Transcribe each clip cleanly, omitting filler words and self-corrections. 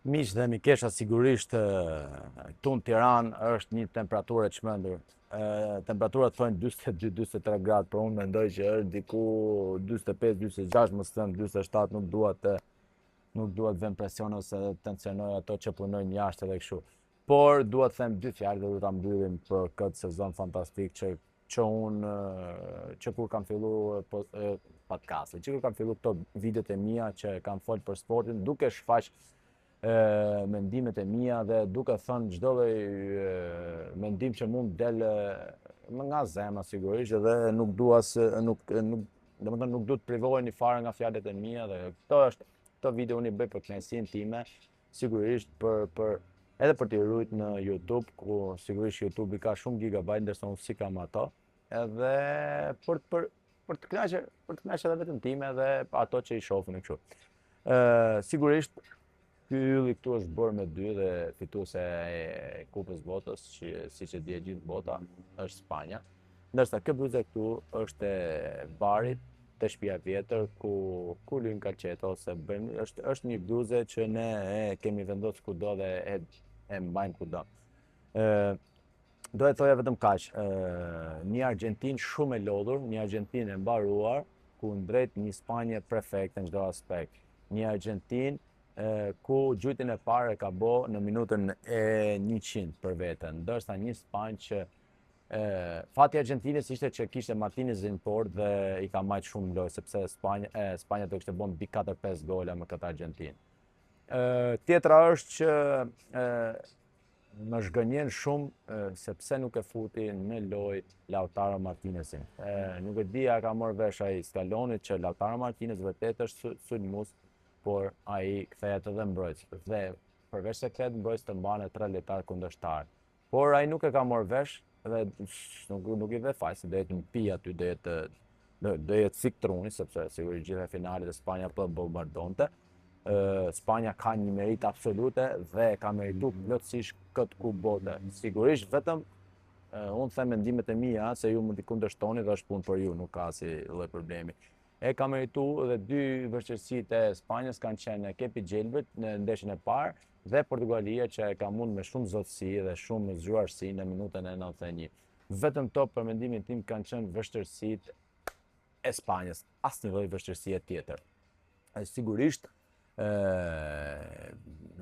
Miq dhe mikesha, sigurisht këtu në Tiranë është një temperaturë e çmendur. Temperaturat thonë 42-43 gradë, por unë mendoj që është diku 45-46, mos thënë 47, nuk dua të vëm presion ose të tensionoj ato që punojnë jashtë edhe kështu. Por dua të them dy fjalë dhe do ta mbyllim për këtë sezon fantastik që unë që kur kam filluar podcastin, që kur kam filluar këto videot e mia që kam fol për sportin, duke shfaq mendimet e mia dhe duke thënë çdo lloj mendim që mund del nga zemra sigurisht dhe nuk dua se domethënë nuk du të privoheni fare nga fjalët e mia dhe këto video unë i bëj për kënaqësinë time, sigurisht edhe për t'i rujt në YouTube, ku sigurisht YouTube i ka shumë gigabajt, ndërsa unë si kam ato, edhe për të kënaqur edhe veten time dhe ato që i shohin kështu. Sigurisht ky ylli këtu është bërë me dy dhe fituese e Kupës Botës, që siç e di e gjithë bota, është Spanja. Ndërsa kjo bluze këtu është e barit te shtëpia vjetër ku luajm kalçeto ose bëjmë është një bluze që ne e kemi vendosur kudo dhe e mbajmë kudo. Do e thoja vetëm kaq, një Argjentinë shumë e lodhur, një Argjentinë e mbaruar, ku ndret një Spanje perfekte në çdo aspekt. Një Argjentinë ku gjujtën e parë e ka bë në minutën e 100 për veten, ndërsa një Spanjë që fati i Argjentinës ishte që kishte Martinezin në port dhe i ka marrë shumë lojë sepse Spanja do kishte bën mbi 4-5 gola me këtë Argjentinë. Tjetra është që më zhgënjen shumë sepse nuk e futi në lojë Lautaro Martinezin. Nuk e di a ka marrë vesh ai Scaloni që Lautaro Martinez vërtet është sulmues, por ai kthehet edhe mbrojtës dhe përveç se kthehet mbrojtës të mbanë 3 lojtar kundërshtar. Por ai nuk e ka marrë vesh dhe nuk i dhe faj, se do jetë në pi aty, do jetë sik truni, sepse sigurisht gjithë finalet e Spanja po bombardonte. Spanja ka një merit absolute dhe ka meritu plotësisht këtë kupë bote. Sigurisht vetëm unë them mendimet e mia se ju mund t'i kundërshtoni dhe është punë për ju, nuk ka si lloj problemi. E ka meritu dhe dy vështirësitë e Spanjës kanë qenë Kepi Gjelbert në ndeshjen e parë dhe Portugalia që e ka mund me shumë zotësi dhe shumë zgjuarsi në minutën e 91. Vetëm to për mendimin tim kanë qenë vështirësitë e Spanjës, asnjë lloj vështirësie tjetër. Sigurisht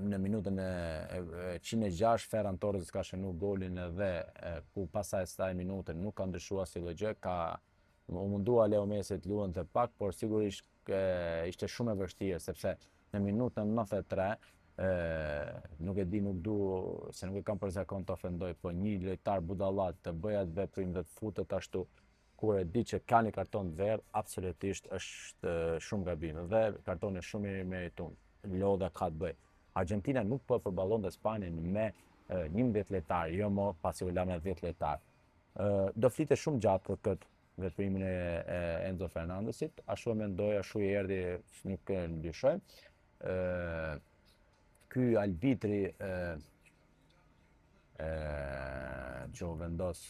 në minutën e 106 Ferran Torres ka shënuar golin edhe ku pasaj kësaj minute nuk ka ndryshuar asnjë gjë, u mundua Leo Messi të luante pak, por sigurisht ishte shumë e vështirë sepse në minutën 93 nuk e di, se nuk e kam për zakon të ofendoj, po një lojtar budallat të bëj atë veprim dhe të futet ashtu kur e di që ka një karton verdh, absolutisht është shumë gabim dhe kartoni shumë i merituar. Lodha ka të bëj. Argentina nuk po përballonte Spanjën me 11 lojtar, jo më pasi u la me 10 lojtar. Do flitet shumë gjatë për këtë veprimin e Enzo Fernandesit, ashtu e mendoj, ashtu i erdhi, nuk e ndryshoj. Ky arbitri që u vendos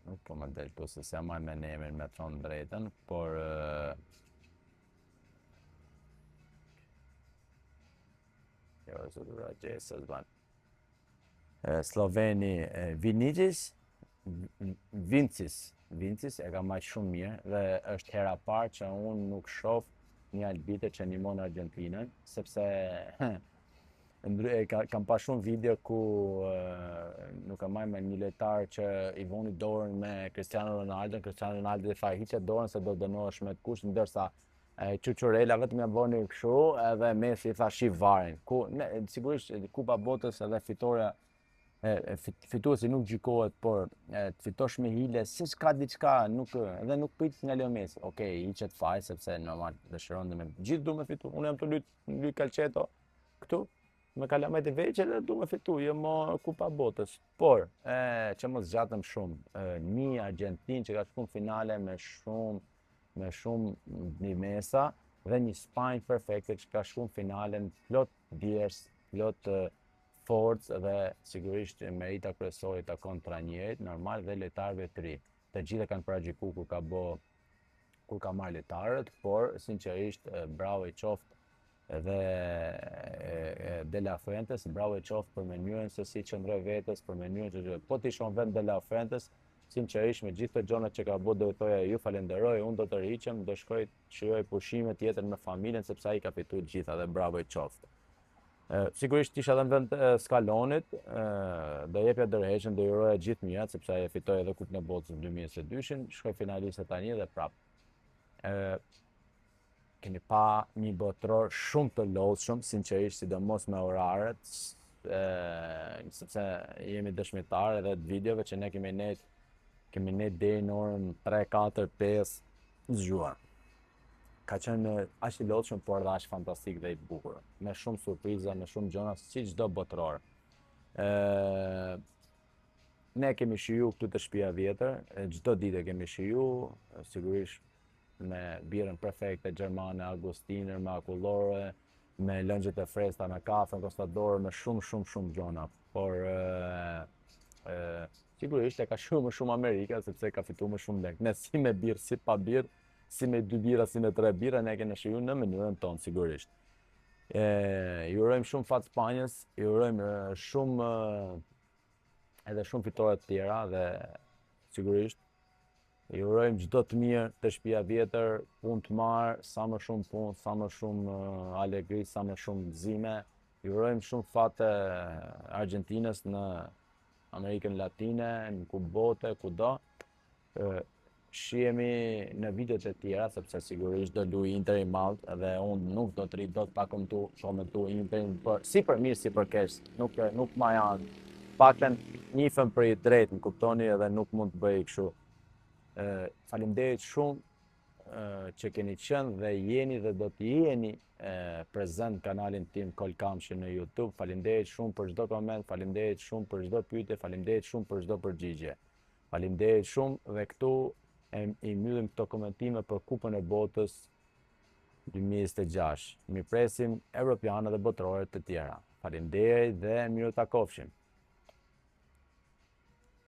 nuk po më del këtu se s'ja marr me emrin me thonë drejtën, por jo, zotëra gjesa zban. Sloveni Vincis e ka marrë shumë mirë dhe është hera parë që unë nuk shoh një arbitër që ndihmon Argentinën, sepse kam pa shumë video ku nuk e marrë me një lojtar që i voni dorën me Cristiano Ronaldo i tha hiqe dorën se do dënohesh me të kusht, ndërsa Çuçurela vetëm ja bëni kështu edhe Messi i tha shih varin. Sigurisht Kupa Botës edhe fituesi nuk gjykohet, por të fitosh me hile, si s'ka diçka, edhe nuk prit nga Leo Messi. Okej, hiqet faj sepse normal dëshiron dhe me gjithë du me fitu. Unë jam të luj kalçeto këtu me kalamet e veqe dhe du me fitu, jo më Kupa Botës. Por, që mos zgjatëm shumë, një Argentinë që ka shku në finale me shumë ndihmesa dhe një Spanjë perfekte që ka shku në finale në plot djersë, plot forcë dhe sigurisht merita kryesore takon trajnerit normal dhe lojtarëve të ri. Të gjithë kanë paraqituar ku kur ka marrë lojtarët, por sinqerisht bravo i qoftë edhe De La Fuentes, bravo i qoftë për mënyrën se si qëndroi vetes, për mënyrën që po të ishon vend De La Fuentes, sinqerisht me gjithë të gjonat që ka bërë do të thoja ju falenderoj, unë do të rriqem, do shkoj të shijoj pushime tjetër me familjen sepse ai ka fituar gjitha dhe bravo i qoftë. Sigurisht isha edhe në vend Skalonit, do jepja dërheqen, do juroja gjithë mirat sepse ai e fitoi edhe Kupën e Botës në 2022-shin, shkoi finaliste tani dhe prapë. Kemi pa një botror shumë të lodhshëm, sinqerisht, sidomos me oraret, sepse jemi dëshmitarë edhe të videove që ne kemi ne deri në orën 3, 4, 5 zgjuar. Ka qenë aq i lodhshëm, por edhe aq fantastik dhe i bukur. Me shumë surpriza, me shumë gjëra, si çdo botror. Ne kemi shiju këtu të Shtëpia Vjetër, çdo ditë kemi shiju, sigurisht me birën perfekte gjermane, Augustiner, me akullore, me lëngjet e freskëta, me kafen Constador, me shumë gjona. Por sigurisht e ka shumë më shumë Amerika, sepse ka fituar më shumë lek. Ne si me birë, si pa birë, si me 2 bira, si me 3 bira, ne kemi shiju në mënyrën tonë, sigurisht. Ju urojmë shumë fat Spanjës, ju urojmë edhe shumë fitore të tjera dhe sigurisht ju urojmë çdo të mirë të Shtëpia Vjetër, punë të marrë, sa më shumë punë, sa më shumë alegri, sa më shumë gëzime. Ju urojmë shumë fat Argentinës në Amerikën Latine, në Kupë Bote, kudo. Shihemi në videot e tjera, sepse sigurisht do luaj Interi Maltë dhe unë nuk do të rri dot pa komentu Interin si për mirë si për keq. Nuk ma janë. Paktën nifem për i drejtë, më kuptoni, edhe nuk mund të bëj kështu. Faleminderit shumë që keni qenë dhe jeni dhe do të jeni prezent kanalin tim Kolkamshi në YouTube. Faleminderit shumë për çdo koment, faleminderit shumë për çdo pyetje, faleminderit shumë për çdo përgjigje. Faleminderit shumë dhe këtu i mbyllim këto komentime për Kupën e Botës 2026. Mi presim europianë dhe botërore të tjera. Faleminderit dhe miru takofshim.